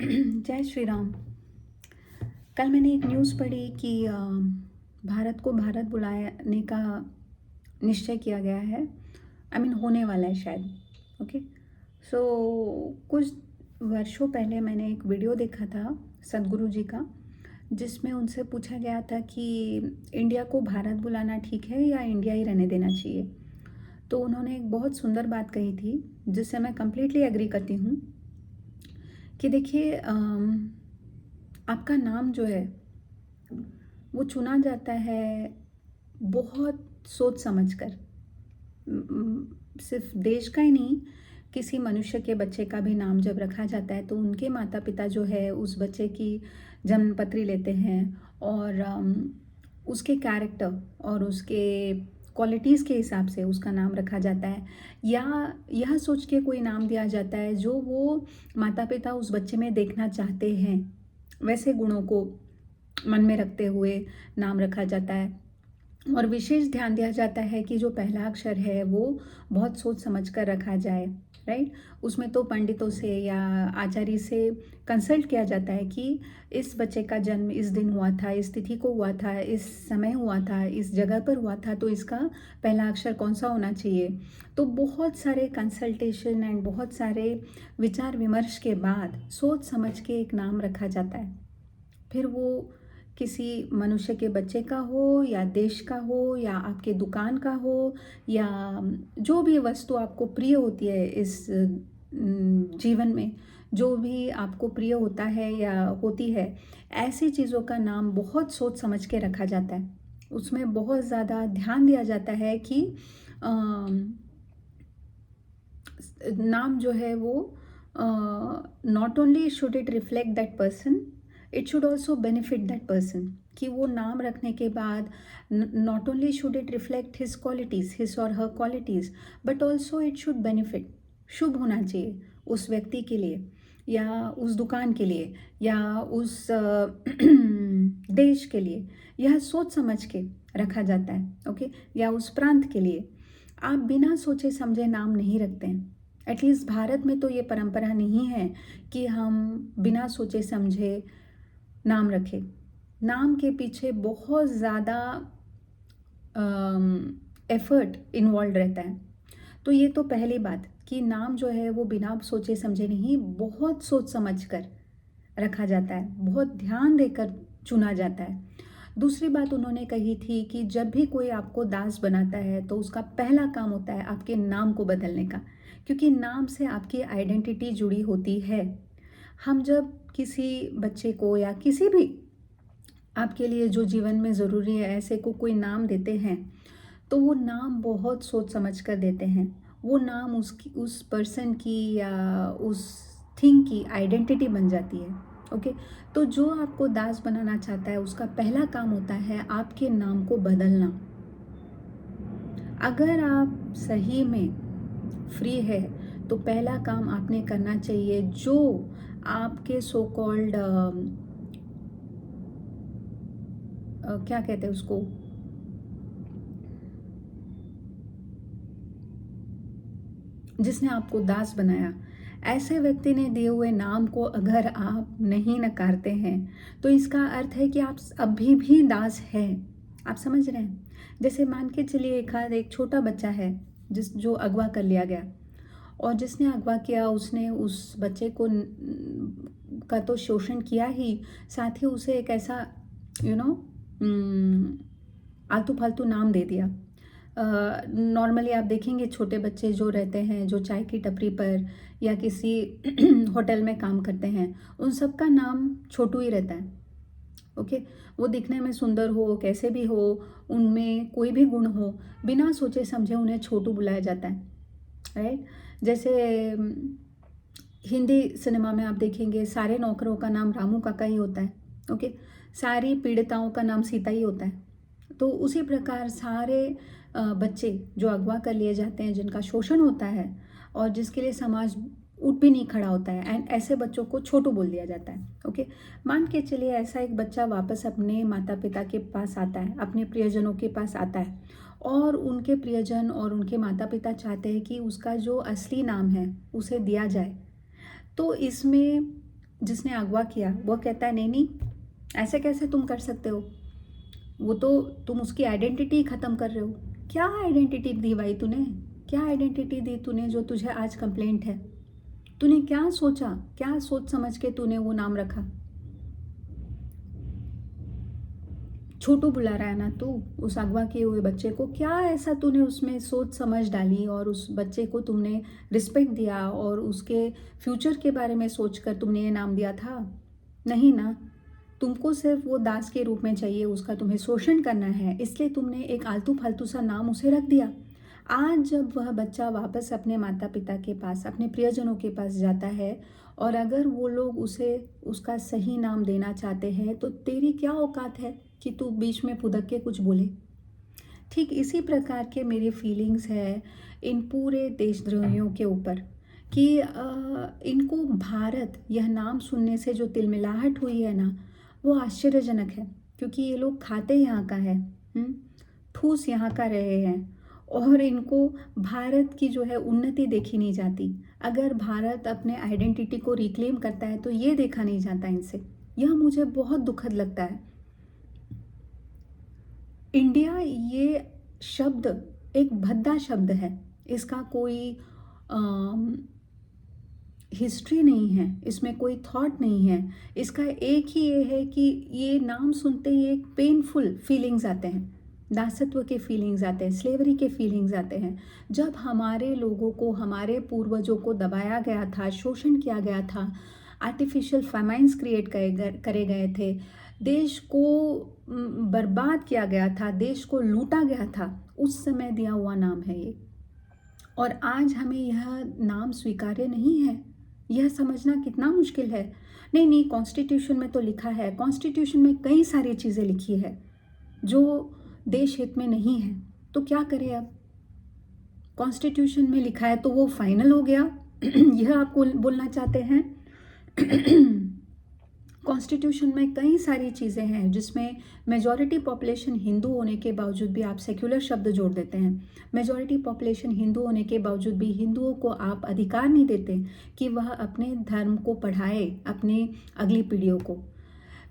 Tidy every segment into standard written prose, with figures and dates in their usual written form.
जय श्री राम। कल मैंने एक न्यूज़ पढ़ी कि भारत को भारत बुलाने का निश्चय किया गया है। होने वाला है शायद। ओके। सो कुछ वर्षों पहले मैंने एक वीडियो देखा था सदगुरु जी का, जिसमें उनसे पूछा गया था कि इंडिया को भारत बुलाना ठीक है या इंडिया ही रहने देना चाहिए। तो उन्होंने एक बहुत सुंदर बात कही थी, जिससे मैं कम्प्लीटली एग्री करती हूँ कि देखिए, आपका नाम जो है वो चुना जाता है बहुत सोच समझकर। सिर्फ देश का ही नहीं, किसी मनुष्य के बच्चे का भी नाम जब रखा जाता है तो उनके माता पिता जो है उस बच्चे की जन्म पत्री लेते हैं और उसके कैरेक्टर और उसके क्वालिटीज़ के हिसाब से उसका नाम रखा जाता है, या यह सोच के कोई नाम दिया जाता है जो वो माता पिता उस बच्चे में देखना चाहते हैं, वैसे गुणों को मन में रखते हुए नाम रखा जाता है। और विशेष ध्यान दिया जाता है कि जो पहला अक्षर है वो बहुत सोच समझ कर रखा जाए, राइट। उसमें तो पंडितों से या आचार्य से कंसल्ट किया जाता है कि इस बच्चे का जन्म इस दिन हुआ था, इस तिथि को हुआ था, इस समय हुआ था, इस जगह पर हुआ था, तो इसका पहला अक्षर कौन सा होना चाहिए। तो बहुत सारे कंसल्टेशन एंड बहुत सारे विचार विमर्श के बाद सोच समझ के एक नाम रखा जाता है। फिर वो किसी मनुष्य के बच्चे का हो या देश का हो या आपके दुकान का हो या जो भी वस्तु आपको प्रिय होती है इस जीवन में, जो भी आपको प्रिय होता है या होती है, ऐसी चीज़ों का नाम बहुत सोच समझ के रखा जाता है। उसमें बहुत ज़्यादा ध्यान दिया जाता है कि नाम जो है वो not only should it reflect that person, it should also benefit that person. कि वो नाम रखने के बाद not only should it reflect his qualities, his और her qualities, but also it should benefit, शुभ होना चाहिए उस व्यक्ति के लिए या उस दुकान के लिए या उस देश के लिए। यह सोच समझ के रखा जाता है, ओके। या उस प्रांत के लिए आप बिना सोचे समझे नाम नहीं रखते हैं। एटलीस्ट भारत में तो ये परंपरा नहीं है कि हम बिना सोचे समझे नाम रखें। नाम के पीछे बहुत ज़्यादा एफर्ट इन्वॉल्व रहता है। तो ये तो पहली बात कि नाम जो है वो बिना सोचे समझे नहीं, बहुत सोच समझ कर रखा जाता है, बहुत ध्यान देकर चुना जाता है। दूसरी बात उन्होंने कही थी कि जब भी कोई आपको दास बनाता है तो उसका पहला काम होता है आपके नाम को बदलने का, क्योंकि नाम से आपकी आइडेंटिटी जुड़ी होती है। हम जब किसी बच्चे को या किसी भी आपके लिए जो जीवन में ज़रूरी है ऐसे को कोई नाम देते हैं तो वो नाम बहुत सोच समझ कर देते हैं। वो नाम उसकी, उस पर्सन की या उस थिंग की आइडेंटिटी बन जाती है, ओके। तो जो आपको दास बनाना चाहता है उसका पहला काम होता है आपके नाम को बदलना। अगर आप सही में फ्री है तो पहला काम आपने करना चाहिए जो आपके सो कॉल्ड क्या कहते हैं उसको, जिसने आपको दास बनाया, ऐसे व्यक्ति ने दिए हुए नाम को अगर आप नहीं नकारते हैं तो इसका अर्थ है कि आप अभी भी दास हैं। आप समझ रहे हैं। जैसे मान के चलिए एक छोटा बच्चा है जो अगवा कर लिया गया, और जिसने अगवा किया उसने उस बच्चे को का तो शोषण किया ही, साथ ही उसे एक ऐसा यू नो आलतू फालतू नाम दे दिया। नॉर्मली आप देखेंगे छोटे बच्चे जो रहते हैं, जो चाय की टपरी पर या किसी होटल में काम करते हैं, उन सब का नाम छोटू ही रहता है, ओके। वो दिखने में सुंदर हो, कैसे भी हो, उनमें कोई भी गुण हो, बिना सोचे समझे उन्हें छोटू बुलाया जाता है, राइट। जैसे हिंदी सिनेमा में आप देखेंगे सारे नौकरों का नाम रामू काका ही होता है, ओके। सारी पीड़िताओं का नाम सीता ही होता है। तो उसी प्रकार सारे बच्चे जो अगवा कर लिए जाते हैं, जिनका शोषण होता है और जिसके लिए समाज उठ भी नहीं खड़ा होता है, एंड ऐसे बच्चों को छोटू बोल दिया जाता है, ओके। मान के चलिए ऐसा एक बच्चा वापस अपने माता पिता के पास आता है, अपने प्रियजनों के पास आता है, और उनके प्रियजन और उनके माता पिता चाहते हैं कि उसका जो असली नाम है उसे दिया जाए। तो इसमें जिसने अगवा किया वो कहता है नहीं नहीं, ऐसे कैसे तुम कर सकते हो, वो तो तुम उसकी आइडेंटिटी ख़त्म कर रहे हो। क्या आइडेंटिटी दी भाई तूने, क्या आइडेंटिटी दी तूने जो तुझे आज कंप्लेंट है? तूने क्या सोचा, क्या सोच समझ के तूने वो नाम रखा? छोटू बुला रहा है ना तू उस अगवा किए हुए बच्चे को, क्या ऐसा तूने उसमें सोच समझ डाली और उस बच्चे को तुमने रिस्पेक्ट दिया और उसके फ्यूचर के बारे में सोचकर तुमने ये नाम दिया था? नहीं ना, तुमको सिर्फ वो दास के रूप में चाहिए, उसका तुम्हें शोषण करना है, इसलिए तुमने एक आलतू फालतू सा नाम उसे रख दिया। आज जब वह बच्चा वापस अपने माता पिता के पास, अपने प्रियजनों के पास जाता है और अगर वो लोग उसे उसका सही नाम देना चाहते हैं तो तेरी क्या औकात है कि तू बीच में फुदक के कुछ बोले? ठीक इसी प्रकार के मेरी फीलिंग्स है इन पूरे देशद्रोहियों के ऊपर कि इनको भारत यह नाम सुनने से जो तिलमिलाहट हुई है ना, वो आश्चर्यजनक है, क्योंकि ये लोग खाते यहाँ का है, ठूस यहाँ का रहे हैं और इनको भारत की जो है उन्नति देखी नहीं जाती। अगर भारत अपने आइडेंटिटी को रिक्लेम करता है तो ये देखा नहीं जाता इनसे। यह मुझे बहुत दुखद लगता है। इंडिया ये शब्द एक भद्दा शब्द है, इसका कोई हिस्ट्री नहीं है, इसमें कोई थॉट नहीं है। इसका एक ही ये है कि ये नाम सुनते ही एक पेनफुल फीलिंग्स आते हैं, दासत्व के फीलिंग्स आते हैं, स्लेवरी के फीलिंग्स आते हैं। जब हमारे लोगों को, हमारे पूर्वजों को दबाया गया था, शोषण किया गया था, आर्टिफिशियल फैमाइन्स क्रिएट करे गए थे, देश को बर्बाद किया गया था, देश को लूटा गया था, उस समय दिया हुआ नाम है ये। और आज हमें यह नाम स्वीकार्य नहीं है, यह समझना कितना मुश्किल है। नहीं नहीं, कॉन्स्टिट्यूशन में तो लिखा है, कॉन्स्टिट्यूशन में कई सारी चीज़ें लिखी है जो देश हित में नहीं है, तो क्या करें अब? कॉन्स्टिट्यूशन में लिखा है तो वो फाइनल हो गया यह आप बोलना चाहते हैं? कॉन्स्टिट्यूशन में कई सारी चीज़ें हैं जिसमें मेजॉरिटी पॉपुलेशन हिंदू होने के बावजूद भी आप सेक्युलर शब्द जोड़ देते हैं। मेजॉरिटी पॉपुलेशन हिंदू होने के बावजूद भी हिंदुओं को आप अधिकार नहीं देते कि वह अपने धर्म को पढ़ाए अपने अगली पीढ़ियों को।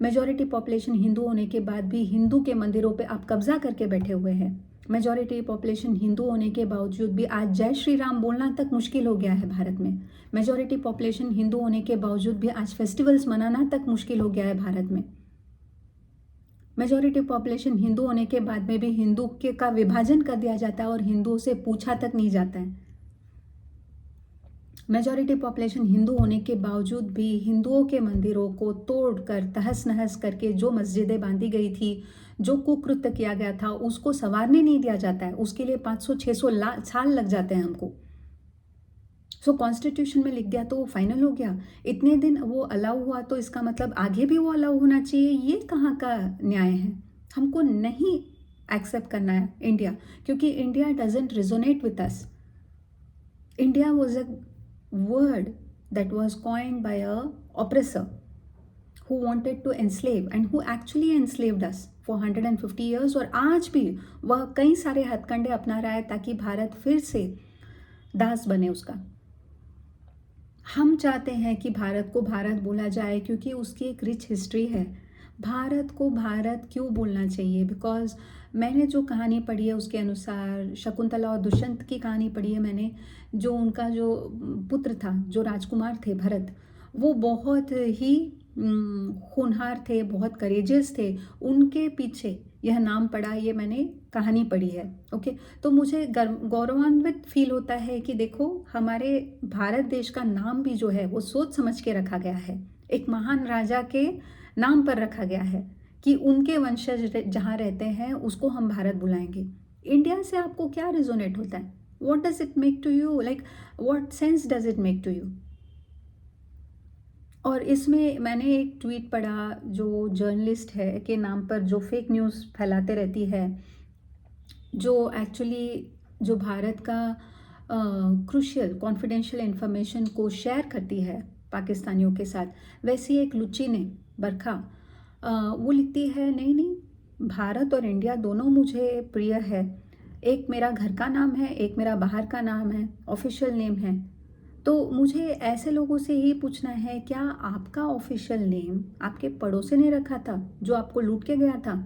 मेजॉरिटी पॉपुलेशन हिंदू होने के बाद भी हिंदू के मंदिरों पे आप कब्जा करके बैठे हुए हैं। मेजॉरिटी पॉपुलेशन हिंदू होने के बावजूद भी आज जय श्री राम बोलना तक मुश्किल हो गया है भारत में। मेजॉरिटी पॉपुलेशन हिंदू होने के बावजूद भी आज फेस्टिवल्स मनाना तक मुश्किल हो गया है भारत में। मेजॉरिटी पॉपुलेशन हिंदू होने के बाद में भी हिंदू के का विभाजन कर दिया जाता है और हिंदुओं से पूछा तक नहीं जाता है। मेजॉरिटी पॉपुलेशन हिंदू होने के बावजूद भी हिंदुओं के मंदिरों को तोड़कर तहस नहस करके जो मस्जिदें बांधी गई थी, जो कुकृत्य किया गया था, उसको संवारने नहीं दिया जाता है। उसके लिए 500-600 साल लग जाते हैं हमको। सो कॉन्स्टिट्यूशन में लिख दिया तो वो फाइनल हो गया। इतने दिन वो अलाउ हुआ तो इसका मतलब आगे भी वो अलाउ होना चाहिए। ये कहाँ का न्याय है? हमको नहीं एक्सेप्ट करना है इंडिया, क्योंकि India doesn't resonate with us. India was a word that was coined by a oppressor who wanted to enslave and who actually enslaved us for 150 years। और आज भी वह कई सारे हथकंडे अपना रहा है ताकि भारत फिर से दास बने उसका। हम चाहते हैं कि भारत को भारत बोला जाए क्योंकि उसकी एक रिच हिस्ट्री है। भारत को भारत क्यों बोलना चाहिए? बिकॉज मैंने जो कहानी पढ़ी है उसके अनुसार, शकुंतला और दुष्यंत की कहानी पढ़ी है मैंने, जो उनका जो पुत्र था, जो राजकुमार थे भरत, वो बहुत ही होनहार थे, बहुत करेजियस थे। उनके पीछे यह नाम पड़ा, ये मैंने कहानी पढ़ी है। ओके, तो मुझे गौरवान्वित फील होता है कि देखो हमारे भारत देश का नाम भी जो है वो सोच समझ के रखा गया है। एक महान राजा के नाम पर रखा गया है कि उनके वंशज जहाँ रहते हैं उसको हम भारत बुलाएंगे। इंडिया से आपको क्या रिजोनेट होता है? What does it make to you? Like what sense does it make to you? और इसमें मैंने एक ट्वीट पढ़ा जो जर्नलिस्ट है के नाम पर जो फेक न्यूज़ फैलाते रहती है, जो एक्चुअली जो भारत का क्रूशियल कॉन्फिडेंशियल इंफॉर्मेशन को शेयर करती है पाकिस्तानियों के साथ, वैसी एक लुच्ची ने बरखा, वो लिखती है नहीं नहीं, भारत और इंडिया दोनों मुझे प्रिय है। एक मेरा घर का नाम है, एक मेरा बाहर का नाम है, ऑफिशियल नेम है। तो मुझे ऐसे लोगों से ही पूछना है, क्या आपका ऑफिशियल नेम आपके पड़ोसी ने रखा था जो आपको लूट के गया था?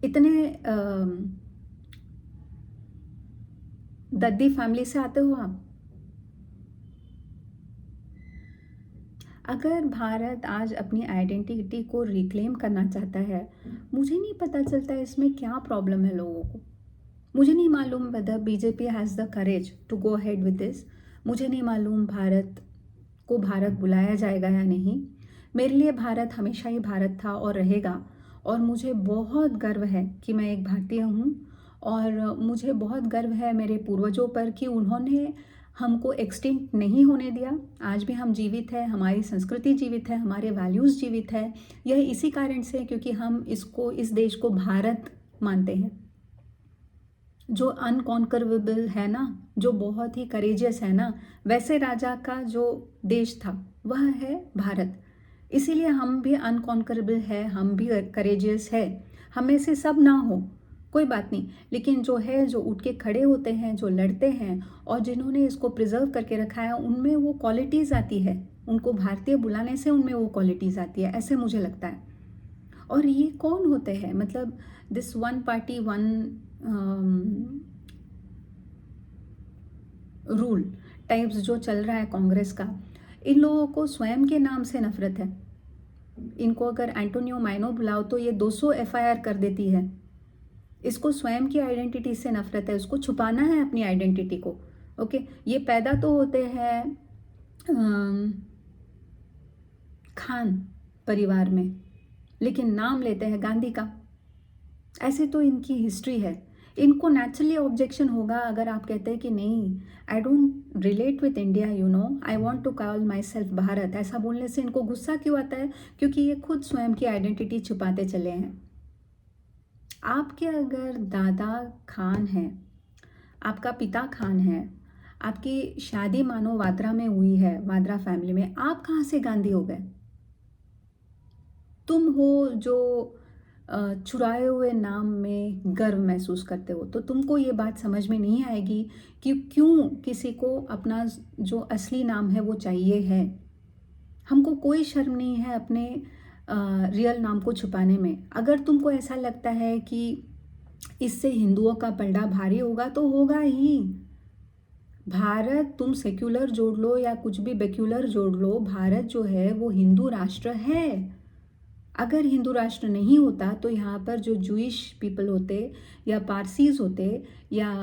इतने दद्दी फैमिली से आते हो आप? अगर भारत आज अपनी आइडेंटिटी को रिक्लेम करना चाहता है, मुझे नहीं पता चलता है इसमें क्या प्रॉब्लम है लोगों को। मुझे नहीं मालूम whether BJP has the courage to go ahead with this. मुझे नहीं मालूम भारत को भारत बुलाया जाएगा या नहीं। मेरे लिए भारत हमेशा ही भारत था और रहेगा, और मुझे बहुत गर्व है कि मैं एक भारतीय हूँ। और मुझे बहुत गर्व है मेरे पूर्वजों पर कि उन्होंने हमको एक्सटिंक्ट नहीं होने दिया। आज भी हम जीवित है, हमारी संस्कृति जीवित है, हमारे वैल्यूज़ जीवित है। यह इसी कारण से क्योंकि हम इस देश को भारत मानते हैं, जो अनकॉन्करेबल है ना, जो बहुत ही करेजियस है ना, वैसे राजा का जो देश था वह है भारत। इसीलिए हम भी अनकॉन्करेबल है, हम भी करेजियस है। हम में से सब ना हो कोई बात नहीं, लेकिन जो है, जो उठ के खड़े होते हैं, जो लड़ते हैं और जिन्होंने इसको प्रिजर्व करके रखा है, उनमें वो क्वालिटीज़ आती है। उनको भारतीय बुलाने से उनमें वो क्वालिटीज़ आती है, ऐसे मुझे लगता है। और ये कौन होते हैं, मतलब this one party one rule types जो चल रहा है कांग्रेस का, इन लोगों को स्वयं के नाम से नफरत है। इनको अगर एंटोनियो माइनो बुलाओ तो ये 200 एफआईआर कर देती है। इसको स्वयं की आइडेंटिटी से नफरत है, उसको छुपाना है अपनी आइडेंटिटी को। ओके, ये पैदा तो होते हैं खान परिवार में, लेकिन नाम लेते हैं गांधी का। ऐसे तो इनकी हिस्ट्री है। इनको नेचुरली ऑब्जेक्शन होगा अगर आप कहते हैं कि नहीं, I don't relate with India, you know, I want to call my self Bharat. ऐसा बोलने से इनको गुस्सा क्यों आता है? क्योंकि ये खुद स्वयं की आइडेंटिटी छुपाते चले हैं। आपके अगर दादा खान है, आपका पिता खान है, आपकी शादी मानो वाद्रा में हुई है, वाद्रा फैमिली में, आप कहाँ से गांधी हो गए? तुम हो जो चुराए हुए नाम में गर्व महसूस करते हो, तो तुमको ये बात समझ में नहीं आएगी कि क्यों किसी को अपना जो असली नाम है वो चाहिए है। हमको कोई शर्म नहीं है अपने रियल नाम को छुपाने में। अगर तुमको ऐसा लगता है कि इससे हिंदुओं का पलड़ा भारी होगा तो होगा ही। भारत, तुम सेक्युलर जोड़ लो या कुछ भी बेक्युलर जोड़ लो, भारत जो है वो हिंदू राष्ट्र है। अगर हिंदू राष्ट्र नहीं होता तो यहाँ पर जो जूइश पीपल होते या पारसीज होते या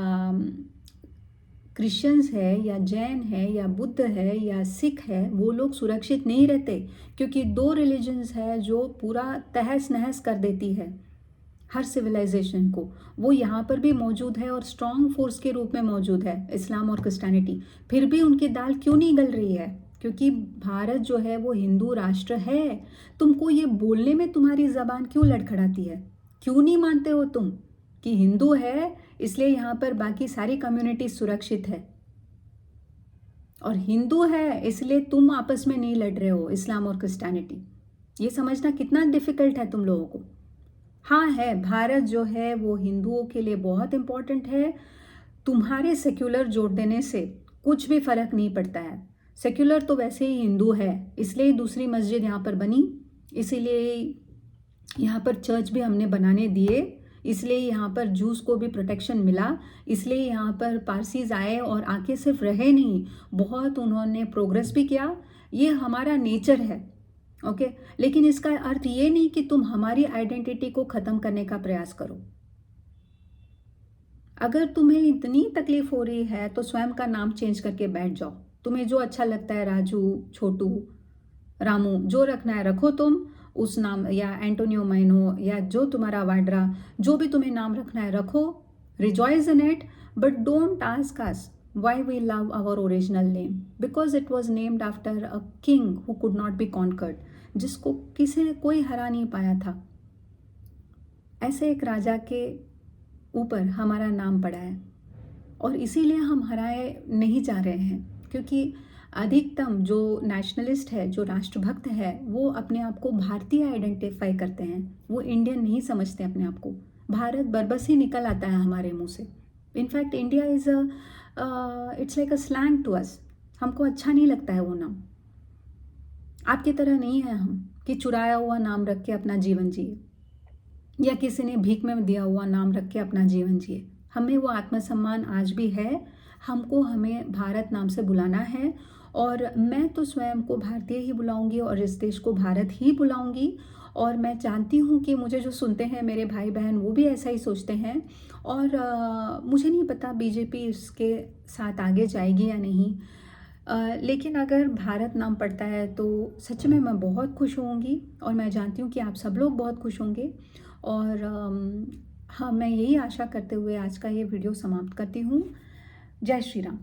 क्रिश्चियंस है या जैन है या बुद्ध है या सिख है, वो लोग सुरक्षित नहीं रहते। क्योंकि 2 रिलीजन्स है जो पूरा तहस नहस कर देती है हर सिविलाइजेशन को। वो यहाँ पर भी मौजूद है और स्ट्रॉन्ग फोर्स के रूप में मौजूद है, इस्लाम और क्रिश्चियनिटी। फिर भी उनकी दाल क्यों नहीं गल रही है? क्योंकि भारत जो है वो हिंदू राष्ट्र है। तुमको ये बोलने में तुम्हारी जबान क्यों लड़खड़ाती है? क्यों नहीं मानते हो तुम कि हिंदू है इसलिए यहाँ पर बाकी सारी कम्युनिटी सुरक्षित है, और हिंदू है इसलिए तुम आपस में नहीं लड़ रहे हो, इस्लाम और क्रिश्चियनिटी? ये समझना कितना डिफिकल्ट है तुम लोगों को। हाँ है, भारत जो है वो हिंदुओं के लिए बहुत इंपॉर्टेंट है। तुम्हारे सेक्युलर जोड़ देने से कुछ भी फर्क नहीं पड़ता है। सेक्युलर तो वैसे ही हिंदू है, इसलिए दूसरी मस्जिद यहाँ पर बनी, इसीलिए यहाँ पर चर्च भी हमने बनाने दिए, इसलिए यहाँ पर जूस को भी प्रोटेक्शन मिला, इसलिए यहाँ पर पारसीज आए और आके सिर्फ रहे नहीं, बहुत उन्होंने प्रोग्रेस भी किया। ये हमारा नेचर है। ओके, लेकिन इसका अर्थ ये नहीं कि तुम हमारी आइडेंटिटी को ख़त्म करने का प्रयास करो। अगर तुम्हें इतनी तकलीफ हो रही है तो स्वयं का नाम चेंज करके बैठ जाओ। तुम्हें जो अच्छा लगता है, राजू, छोटू, रामू, जो रखना है रखो तुम उस नाम, या एंटोनियो माइनो, या जो तुम्हारा वाड्रा, जो भी तुम्हें नाम रखना है रखो। Rejoice in it, but don't ask us why we love our original name, because it was named after a king who could not be conquered, जिसको किसी ने कोई हरा नहीं पाया था। ऐसे एक राजा के ऊपर हमारा नाम पड़ा है, और इसीलिए हम हराए नहीं जा रहे हैं। क्योंकि अधिकतम जो नेशनलिस्ट है, जो राष्ट्रभक्त है, वो अपने आप को भारतीय आइडेंटिफाई करते हैं, वो इंडियन नहीं समझते अपने आप को। भारत बरबस ही निकल आता है हमारे मुंह से। In fact India is it's like a slang to us. हमको अच्छा नहीं लगता है वो नाम। आपकी तरह नहीं है हम कि चुराया हुआ नाम रख के अपना जीवन जिए या किसी ने भीख में दिया हुआ नाम रख के अपना जीवन जिए। हमें वो आत्मसम्मान आज भी है। हमको हमें भारत नाम से बुलाना है और मैं तो स्वयं को भारतीय ही बुलाऊंगी और इस देश को भारत ही बुलाऊंगी। और मैं जानती हूँ कि मुझे जो सुनते हैं मेरे भाई बहन वो भी ऐसा ही सोचते हैं। और मुझे नहीं पता बीजेपी इसके साथ आगे जाएगी या नहीं। लेकिन अगर भारत नाम पड़ता है तो सच में मैं बहुत खुश होंगी और मैं जानती हूँ कि आप सब लोग बहुत खुश होंगे। और हाँ, मैं यही आशा करते हुए आज का ये वीडियो समाप्त करती हूँ। जय श्री राम।